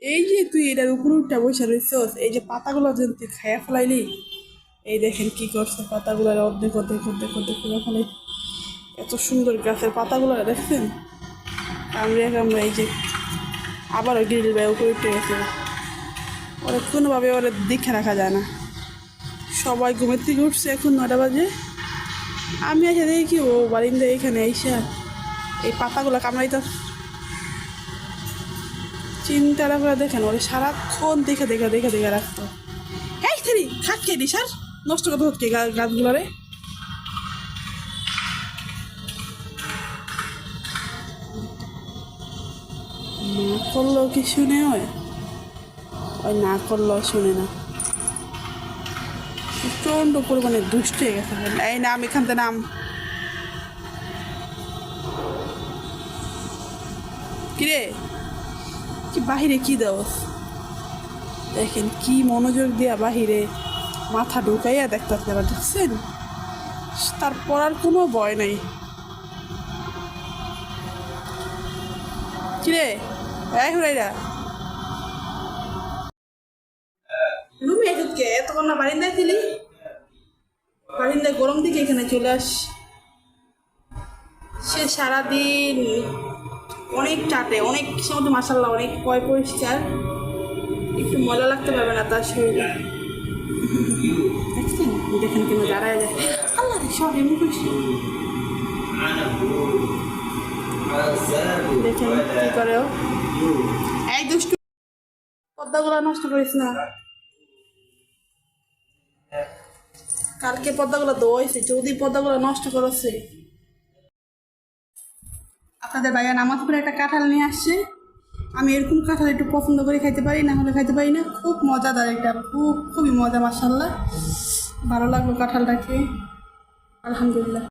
এই যে তুই এটার উপরে উঠটা বসে রয়েছস, এই যে পাতাগুলো যেন তুই খাইয়া ফেলাইলি। এই দেখেন কি করছে, পাতাগুলো অর্ধেক অর্ধেক অর্ধেক অর্ধেক করে ফেলাই। এত সুন্দর গাছের পাতাগুলো দেখছেন, কামড়িয়া কামড়া এই যে আবারও গ্রিল ব্যয় উপরে উঠে গেছে। ওরা কোনোভাবে ওরা দেখে রাখা যায় না। সবাই ঘুমের থেকে উঠছে, এখন 9টা বাজে। আমি এসে দেখি কি ও বারিন্দা এখানে আইসা এই পাতাগুলো কামড়াইতে। চিন্তাটা করে দেখেন, ওরে সারাক্ষণ দেখে দেখে দেখে দেখে রাখতো। এই থেরি থাক খেয়ে দিস আর নষ্ট করতে হচ্ছে গাছগুলো রে। না করলেও কি শুনে হয়? ওই না করলেও শুনে না। প্রচণ্ড পরিমাণে দুষ্ট হয়ে গেছে। এই নাম এখান থেকে নাম। কিরে কি বাহিরে কি দেও? দেখেন কি মনোযোগ দিয়া বাহিরে মাথা ঢুকাইয়া দেখতে আপনারা দেখছেন। তারপর আর কোনো ভয় নাই। কিরে এই হুরাইরা রুমে এসে এতক্ষণ না বারিন্দায় ছিলি? বারিন্দায় গরম দিকে এখানে চলে আস। সে সারাদিন অনেক চাটে, অনেক কিছু মধ্যে মাসাল্লাহ অনেক পয় পরিষ্কার, একটু মজা লাগতে পারবে না তার শরীরে। দেখছেন দেখেন কেন দাঁড়ায় যায়। আল্লাহ সব এমনি করছে। দেখেন কি করে ও। এই দুষ্টু পদ্মাগুলো নষ্ট করিস না। কালকে পদ্মাগুলো দোয়াইছে, যদি পদ্মাগুলো নষ্ট করেছে। আপনাদের ভাইয়া নামাজ পড়ে একটা কাঁঠাল নিয়ে আসছে। আমি এরকম কাঁঠাল একটু পছন্দ করে খাইতে পারি, না হলে খাইতে পারি না। খুব মজাদার এটা, খুবই মজা মাশাআল্লাহ। ভালো লাগলো কাঁঠালটা খেয়ে, আলহামদুলিল্লাহ।